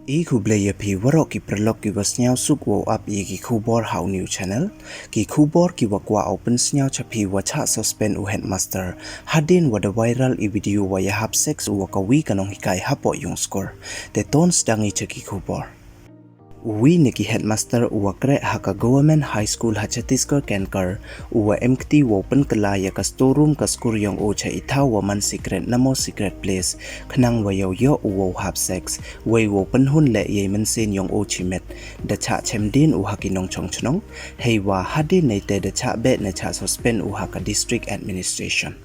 Kublaya pi warok ki perlok ki wasnyau suk wo up ki kubor hau new channel ki kubor ki wakwa open snyau chapi wacha suspend u headmaster hadien wada viral video wa ya hap sex u wakawi ka Nonghikai hapoh yung skur te tons dangi chaki kubor Uwi niki headmaster uwa kre haka government high school ha Chhattisgarh Kankar uwa MKT open kala ya ka storeroom ka skur yong o cha itha woman secret namo secret place khnang wa yo uwa hap sex wei open hun le ye men sen yong o chimet da cha chemdin u hakinong chongchnong heiwa hadi neite da cha be na cha suspend u haka district administration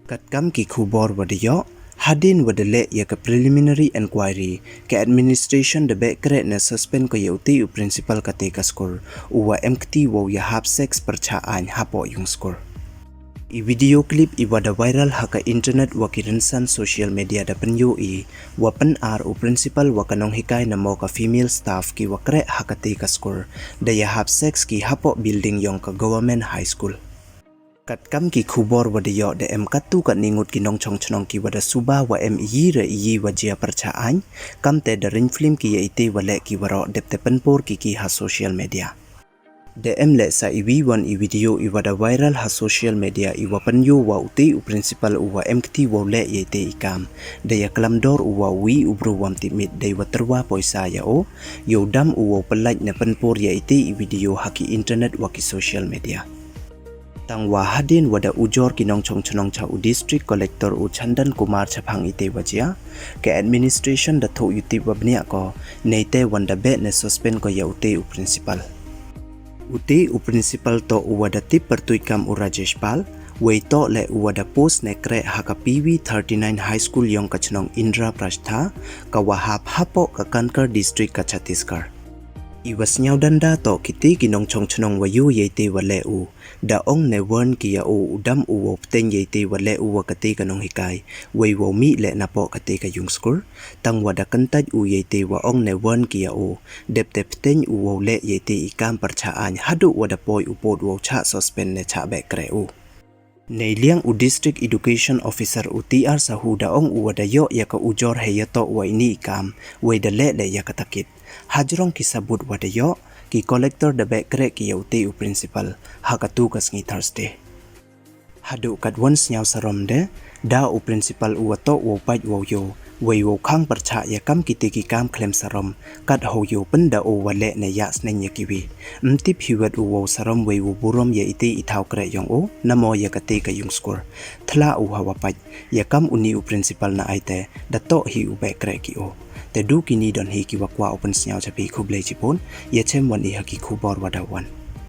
katkam ki khubor wadiyo hadin wadale ya ka preliminary inquiry ke administration de be kre na suspend ko yauti u principal ka te ka skur uwa MKT wo ya hap sex percha an hapoh yung skur I video clip I wada viral haka internet wa kirinsan social media da penyo wa Pnar u principal wa Nonghikai na mo ka female staff ki wa kre haka te ka skur da ya hap sex ki hapoh building yung ka government high school Katkam ki khubor wadiyo de katu kat ningut ki nong chong chnong ki wada suba wa yi re yi wajia percaan kam te da ring film ki ite wale ki waro depte penpor ki ha social media de le sa wan video wada viral ha social media wa penyo wa uti u principal wa MKT wa le ite ikam de ya klamdor wa wi ubro wam timit de wa terwa poisa ya o yo dam wa pelaj na penpor ya ite video haki internet wa ki social media Tangwa hadin wada ujor kinong chongchnong cha u district collector u Chandan Kumar chaphang ite wajia ke administration da tho yuti wabnia ko neite wanda be ne suspend ko ya ute u principal to u wada tip pertuikam u Rajesh Pal wei to le u wada post ne kre haka PV 39 high school yong kachnong Indra Prashtha ka wahap hapoh ka Kankar district ka Chhattisgarh Iwas nyau danda to kiti kinong chongchnong wayu yete wale u da ong ne won kia u udam u wo pteng yete wale u wakati ka Nonghikai wei wo mi le napo kati ka yung skur tang wada kantaj u yete wa ong ne won kia u depte pteng u wo le yete ikam percaan hadu wada poi upod wo cha suspend ne cha be kre u Neiliang u district education officer u TR sahu da ong u wada yo ya ka ujor heyato wa ini ikam wei da le ya katakit Hajrong kisabut wadayo ki collector da be kre ki yauti u principal hakatu kasngi Thursday hadu kat once nyau sarom de da u principal u wato wo pai wo yo wei wo khang percha ya kam kiti ki kam klem sarom kat ho yo penda o wale ne ya sneng ya kiwi mtip hiwet u wo sarom wei wo burom ya iti ithau kre yong o namo ya kati ka yung skur thla u hawa pai ya kam uni u principal na aite da to hi u be kre ki o te du kini don hi ki wakwa open snyau chapi khublei chipon ya chem wan I haki khubor wadawan